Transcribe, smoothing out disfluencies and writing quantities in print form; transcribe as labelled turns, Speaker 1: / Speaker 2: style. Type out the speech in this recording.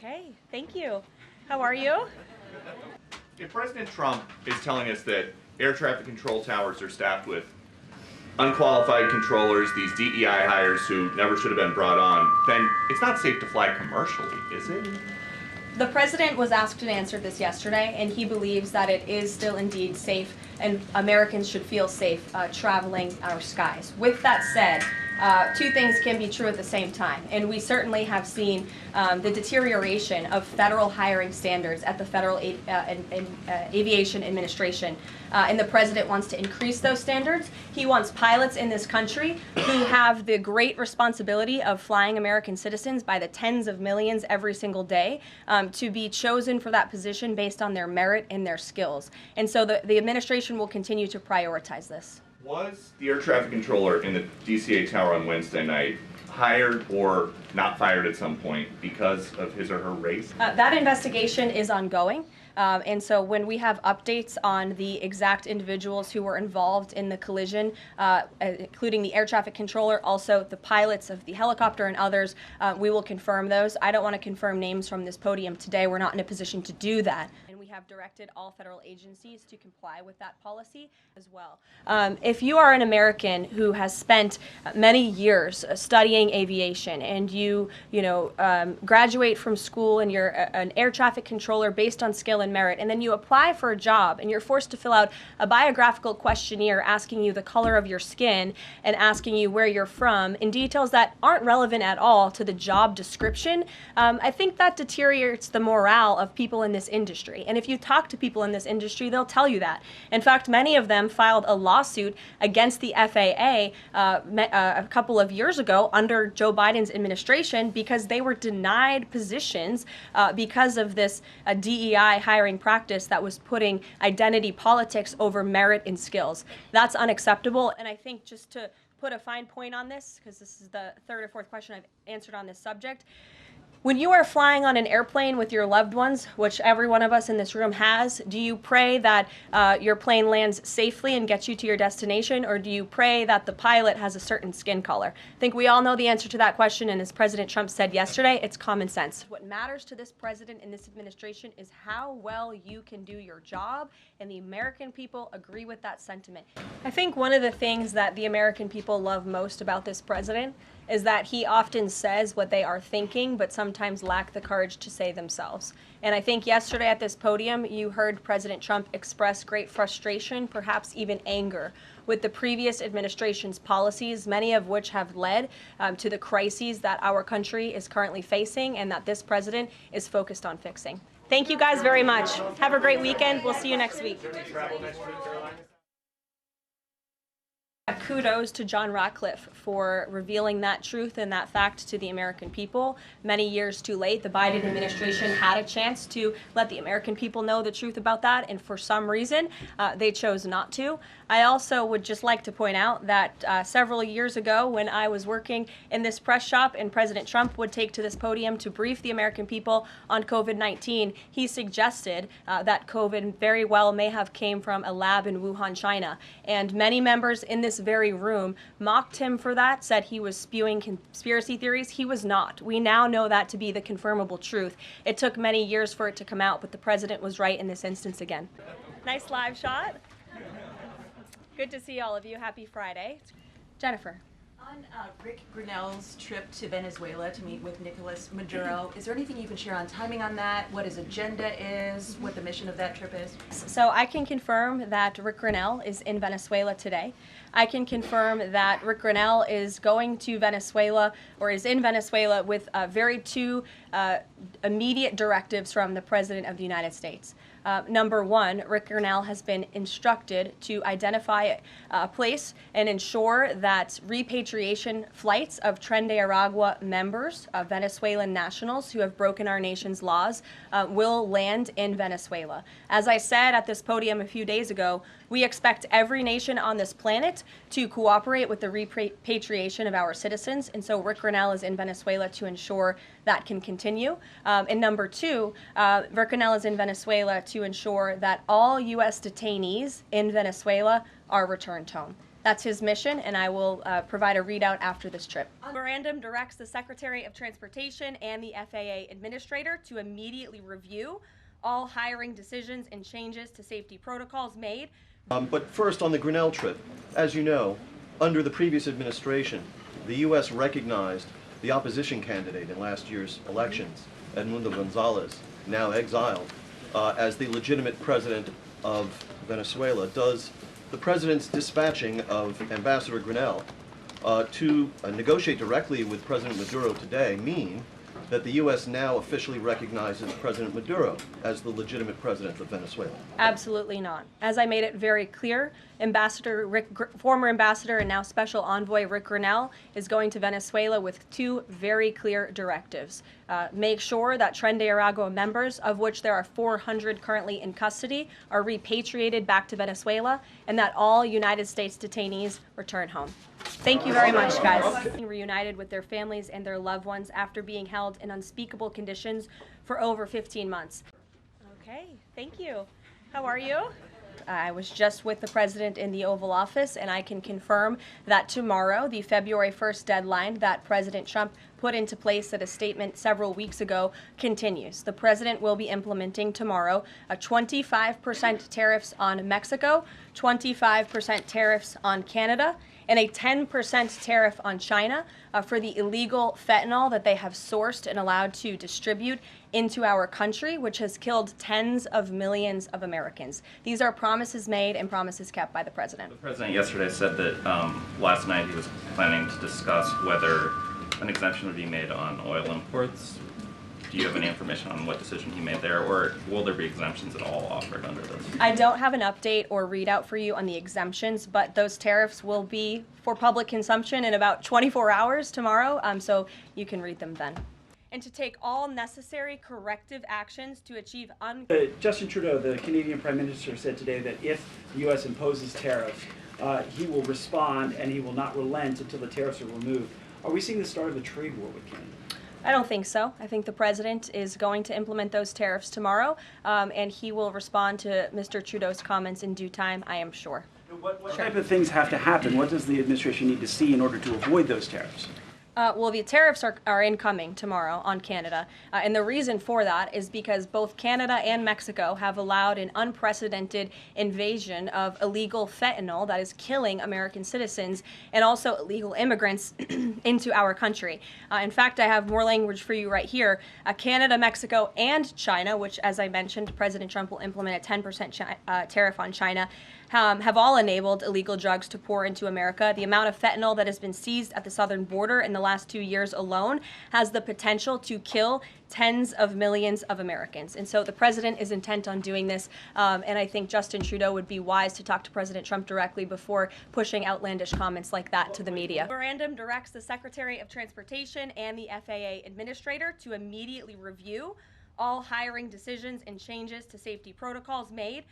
Speaker 1: Okay, thank you. How are you?
Speaker 2: If President Trump is telling us that air traffic control towers are staffed with unqualified controllers, these DEI hires who never should have been brought on, then it's not safe to fly commercially, is it?
Speaker 1: The president was asked and answered this yesterday, and he believes that it is still indeed safe, and Americans should feel safe traveling our skies. With that said, two things can be true at the same time, and we certainly have seen the deterioration of federal hiring standards at the Federal Aviation Administration, and the president wants to increase those standards. He wants pilots in this country who have the great responsibility of flying American citizens by the tens of millions every single day to be chosen for that position based on their merit and their skills. And so the administration will continue to prioritize this.
Speaker 2: Was the air traffic controller in the DCA tower on Wednesday night hired or not fired at some point because of his or her race?
Speaker 1: That investigation is ongoing. And so when we have updates on the exact individuals who were involved in the collision, including the air traffic controller, also the pilots of the helicopter and others, we will confirm those. I don't want to confirm names from this podium today. We're not in a position to do that. And we have directed all federal agencies to comply with that policy as well. If you are an American who has spent many years studying aviation and you graduate from school and you're an air traffic controller based on skill and merit, and then you apply for a job and you're forced to fill out a biographical questionnaire asking you the color of your skin and asking you where you're from in details that aren't relevant at all to the job description, I think that deteriorates the morale of people in this industry. And if you talk to people in this industry, they'll tell you that. In fact, many of them filed a lawsuit against the FAA a couple of years ago under Joe Biden's administration because they were denied positions because of this DEI hiring practice that was putting identity politics over merit and skills. That's unacceptable, and I think just to put a fine point on this, because this is the third or fourth question I've answered on this subject, when you are flying on an airplane with your loved ones, which every one of us in this room has, do you pray that your plane lands safely and gets you to your destination, or do you pray that the pilot has a certain skin color? I think we all know the answer to that question, and as President Trump said yesterday, it's common sense. What matters to this president and this administration is how well you can do your job, and the American people agree with that sentiment. I think one of the things that the American people love most about this president is that he often says what they are thinking, but sometimes lack the courage to say themselves. And I think yesterday at this podium, you heard President Trump express great frustration, perhaps even anger, with the previous administration's policies, many of which have led to the crises that our country is currently facing and that this president is focused on fixing. Thank you guys very much. Have a great weekend. We'll see you next week. Kudos to John Ratcliffe for revealing that truth and that fact to the American people. Many years too late, the Biden administration had a chance to let the American people know the truth about that, and for some reason, they chose not to. I also would just like to point out that several years ago, when I was working in this press shop and President Trump would take to this podium to brief the American people on COVID-19, he suggested that COVID very well may have came from a lab in Wuhan, China. And many members in this very room mocked him for that, said he was spewing conspiracy theories. He was not. We now know that to be the confirmable truth. It took many years for it to come out, but the president was right in this instance again. Nice live shot. Good to see all of you. Happy Friday. Jennifer.
Speaker 3: On Rick Grinnell's trip to Venezuela to meet with Nicolas Maduro, is there anything you can share on timing on that, what his agenda is, what the mission of that trip is?
Speaker 1: So I can confirm that Rick Grinnell is in Venezuela today. I can confirm that Rick Grinnell is going to Venezuela, or is in Venezuela, with two immediate directives from the President of the United States. Number one, Rick Grinnell has been instructed to identify a place and ensure that repatriation flights of Tren de Aragua members, Venezuelan nationals who have broken our nation's laws, will land in Venezuela. As I said at this podium a few days ago, we expect every nation on this planet to cooperate with the repatriation of our citizens, and so Rick Grinnell is in Venezuela to ensure that can continue. And number two, Rick Grinnell is in Venezuela to ensure that all U.S. detainees in Venezuela are returned home. That's his mission, and I will provide a readout after this trip. Memorandum directs the Secretary of Transportation and the FAA Administrator to immediately review all hiring decisions and changes to safety protocols made.
Speaker 4: But first, on the Grinnell trip, as you know, under the previous administration, the U.S. recognized the opposition candidate in last year's elections, Edmundo Gonzalez, now exiled, as the legitimate president of Venezuela. Does the president's dispatching of Ambassador Grinnell to negotiate directly with President Maduro today mean that the U.S. now officially recognizes President Maduro as the legitimate president of Venezuela?
Speaker 1: Absolutely not. As I made it very clear, former ambassador and now special envoy Rick Grinnell is going to Venezuela with two very clear directives. Make sure that Tren de Aragua members, of which there are 400 currently in custody, are repatriated back to Venezuela, and that all United States detainees return home. Thank you very much, guys. Reunited with their families and their loved ones after being held in unspeakable conditions for over 15 months. Okay, thank you. How are you? I was just with the president in the Oval Office, and I can confirm that tomorrow, the February 1st deadline that President Trump put into place at a statement several weeks ago, continues. The president will be implementing tomorrow a 25% tariffs on Mexico, 25% tariffs on Canada, and a 10% tariff on China for the illegal fentanyl that they have sourced and allowed to distribute into our country, which has killed tens of millions of Americans. These are promises made and promises kept by the president.
Speaker 5: The president yesterday said that last night he was planning to discuss whether an exemption would be made on oil imports. Do you have any information on what decision he made there, or will there be exemptions at all offered under this?
Speaker 1: I don't have an update or readout for you on the exemptions, but those tariffs will be for public consumption in about 24 hours tomorrow, so you can read them then. And to take all necessary corrective actions to achieve
Speaker 6: Justin Trudeau, the Canadian Prime Minister, said today that if the U.S. imposes tariffs, he will respond and he will not relent until the tariffs are removed. Are we seeing the start of a trade war with Canada?
Speaker 1: I don't think so. I think the president is going to implement those tariffs tomorrow, and he will respond to Mr. Trudeau's comments in due time, I am sure.
Speaker 6: What type of things have to happen? What does the administration need to see in order to avoid those tariffs?
Speaker 1: Well, the tariffs are incoming tomorrow on Canada, and the reason for that is because both Canada and Mexico have allowed an unprecedented invasion of illegal fentanyl that is killing American citizens and also illegal immigrants into our country. In fact, I have more language for you right here. Canada, Mexico, and China, which, as I mentioned, President Trump will implement a 10% tariff on China, have all enabled illegal drugs to pour into America. The amount of fentanyl that has been seized at the southern border in the last 2 years alone has the potential to kill tens of millions of Americans. And so the president is intent on doing this, and I think Justin Trudeau would be wise to talk to President Trump directly before pushing outlandish comments like that to the media. Memorandum directs the Secretary of Transportation and the FAA Administrator to immediately review all hiring decisions and changes to safety protocols made